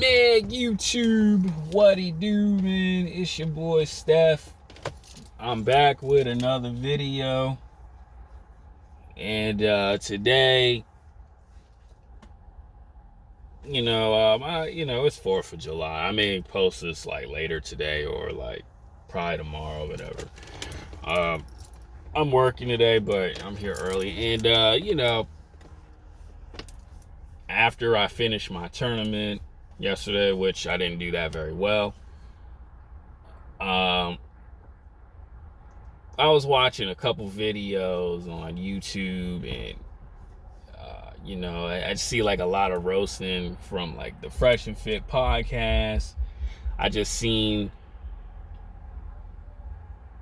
Man, YouTube, what he do, man? It's your boy Steph. I'm back with another video, and today, it's 4th of July. I may post this like later today or like probably tomorrow, whatever. I'm working today, but I'm here early, and after I finished my tournament yesterday, which I didn't do that very well. I was watching a couple videos on YouTube, and I see like a lot of roasting from like the Fresh and Fit podcast. I just seen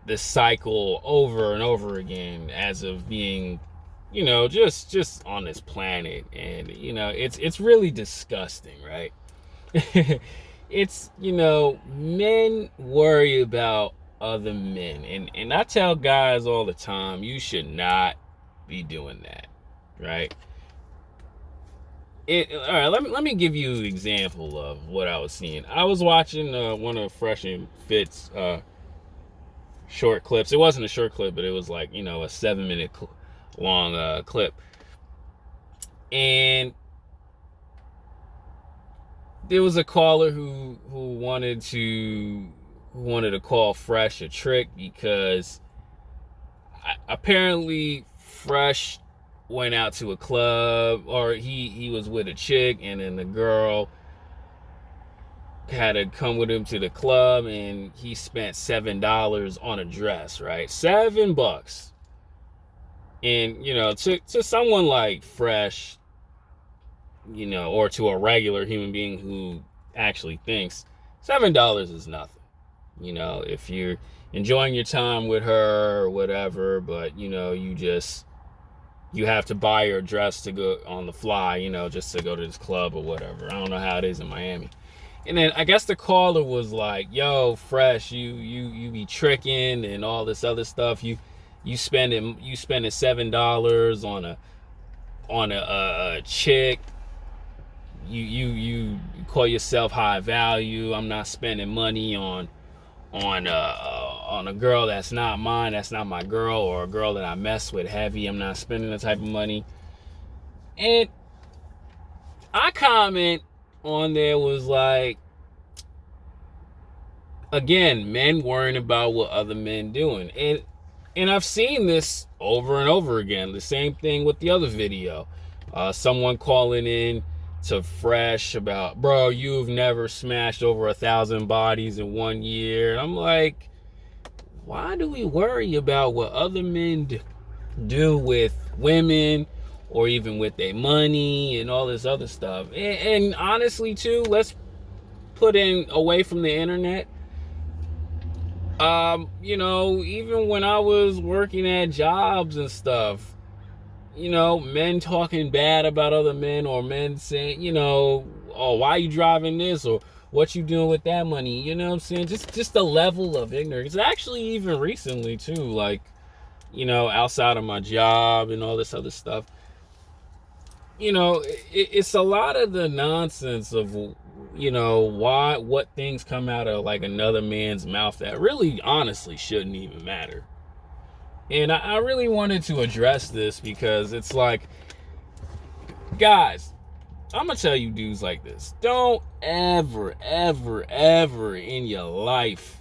this cycle over and over again as of being, just on this planet, and it's really disgusting, right? It's, men worry about other men, and I tell guys all the time, you should not be doing that, right? All right, let me give you an example of what I was seeing. I was watching one of Fresh and Fit's short clips. It wasn't a short clip, but it was like, a 7-minute long clip, and there was a caller who wanted to call Fresh a trick because apparently Fresh went out to a club, or he was with a chick, and then the girl had to come with him to the club, and he spent $7 on a dress, right? $7. And to someone like Fresh, or to a regular human being who actually thinks, $7 is nothing. If you're enjoying your time with her or whatever, but you have to buy her a dress to go on the fly, just to go to this club or whatever. I don't know how it is in Miami. And then I guess the caller was like, "Yo, Fresh, you be tricking and all this other stuff. You spending $7 on a chick. You call yourself high value. I'm not spending money on a girl that's not mine, that's not my girl, or a girl that I mess with heavy. I'm not spending that type of money." And I comment on there was like, again, men worrying about what other men doing. And I've seen this over and over again. The same thing with the other video. Someone calling in to Fresh about, "Bro, you've never smashed over 1,000 bodies in 1 year." And I'm like, why do we worry about what other men do with women, or even with their money and all this other stuff? And honestly, too, let's put in away from the internet. Even when I was working at jobs and stuff, men talking bad about other men, or men saying, "Oh, why you driving this?" or "What you doing with that money?" You know what I'm saying? Just the level of ignorance. Actually, even recently too, like, outside of my job and all this other stuff, it's a lot of the nonsense of, what things come out of like another man's mouth that really honestly shouldn't even matter. And I really wanted to address this because it's like, guys, I'm gonna tell you dudes like this: don't ever in your life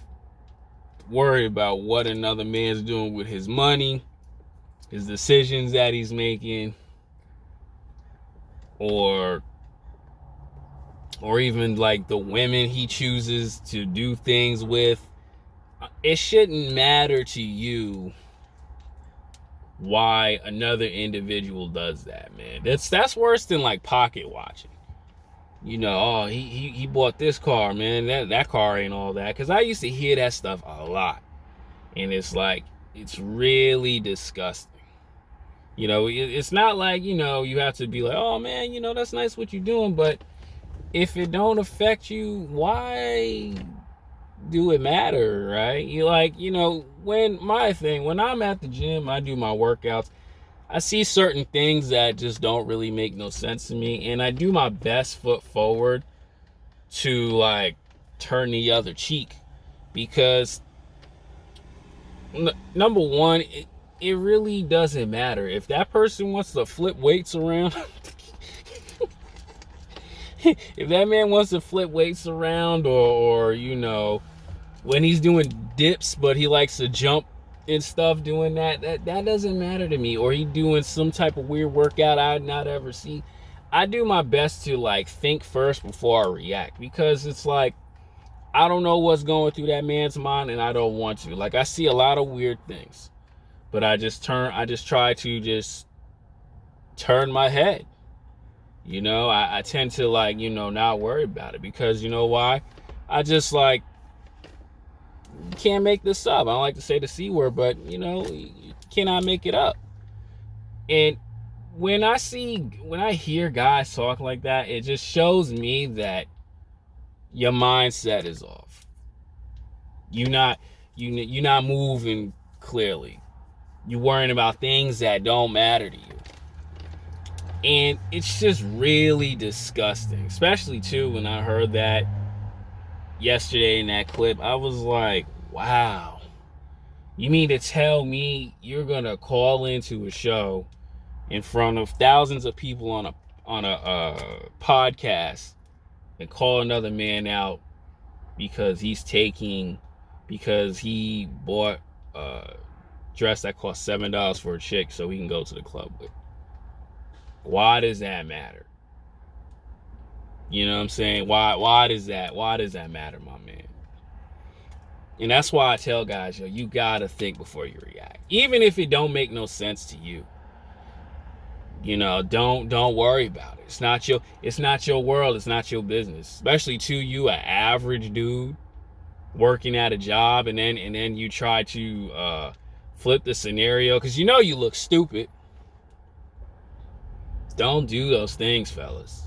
worry about what another man's doing with his money, his decisions that he's making, or even like the women he chooses to do things with. It shouldn't matter to you why another individual does that, man. That's worse than like pocket watching. "Oh, he bought this car, man. That car ain't all that." Because I used to hear that stuff a lot, and it's like, it's really disgusting. It's not like, you have to be like, "Oh man, that's nice what you're doing," but if it don't affect you, why do it matter, right? When I'm at the gym, I do my workouts, I see certain things that just don't really make no sense to me, and I do my best foot forward to like turn the other cheek, because number one, it really doesn't matter if that person wants to flip weights around. If that man wants to flip weights around, or you know, when he's doing dips but he likes to jump and stuff, doing that doesn't matter to me. Or he doing some type of weird workout I'd not ever see. I do my best to like think first before I react, because it's like I don't know what's going through that man's mind, and I don't want to. Like, I see a lot of weird things, but I just try to just turn my head. You know, I tend to like, you know, not worry about it, because you know why? I just like, you can't make this up. I don't like to say the C word, but you know, you cannot make it up. And when I hear guys talk like that, it just shows me that your mindset is off. You're not moving clearly. You're worrying about things that don't matter to you. And it's just really disgusting, especially too when I heard that yesterday in that clip. I was like, wow, you mean to tell me you're gonna call into a show in front of thousands of people on a podcast and call another man out because he bought a dress that cost $7 for a chick so he can go to the club with? Why does that matter? You know what I'm saying? Why does that matter, my man? And that's why I tell guys, yo, you gotta think before you react. Even if it don't make no sense to you. You know, don't worry about it. It's not your world, it's not your business. Especially to you, an average dude working at a job, and then you try to flip the scenario because you know you look stupid. Don't do those things, fellas.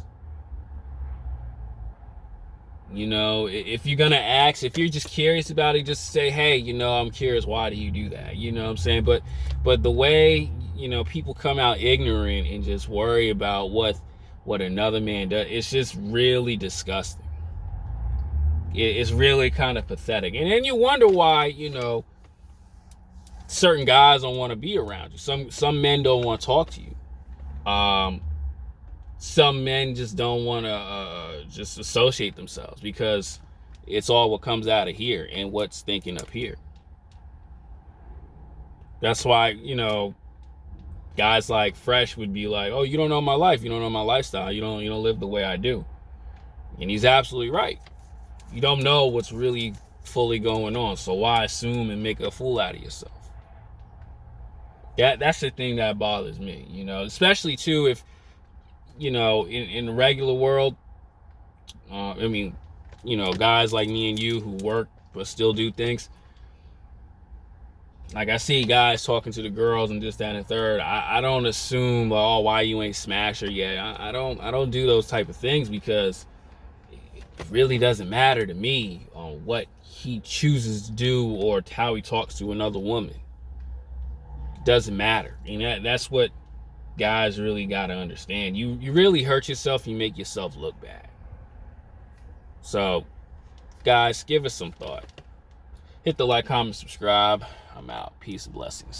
You know, if you're gonna ask, if you're just curious about it, just say, hey, you know, I'm curious, why do you do that? You know what I'm saying? But the way, you know, people come out ignorant and just worry about what another man does, it's just really disgusting. It's really kind of pathetic. And then you wonder why, you know, certain guys don't want to be around you. Some men don't want to talk to you. Some men just don't want to just associate themselves, because it's all what comes out of here and what's thinking up here. That's why, you know, guys like Fresh would be like, oh, you don't know my life, you don't know my lifestyle, you don't live the way I do. And he's absolutely right. You don't know what's really fully going on, so why assume and make a fool out of yourself? That's the thing that bothers me, you know, especially too if, you know, in the regular world, I mean, you know, guys like me and you who work but still do things. Like, I see guys talking to the girls and this, that, and the third. I don't assume, oh, why you ain't smashed her yet. I don't do those type of things, because it really doesn't matter to me on what he chooses to do or how he talks to another woman. It doesn't matter. And that's what guys really got to understand. You really hurt yourself, you make yourself look bad. So, guys, give us some thought. Hit the like, comment, subscribe. I'm out. Peace and blessings.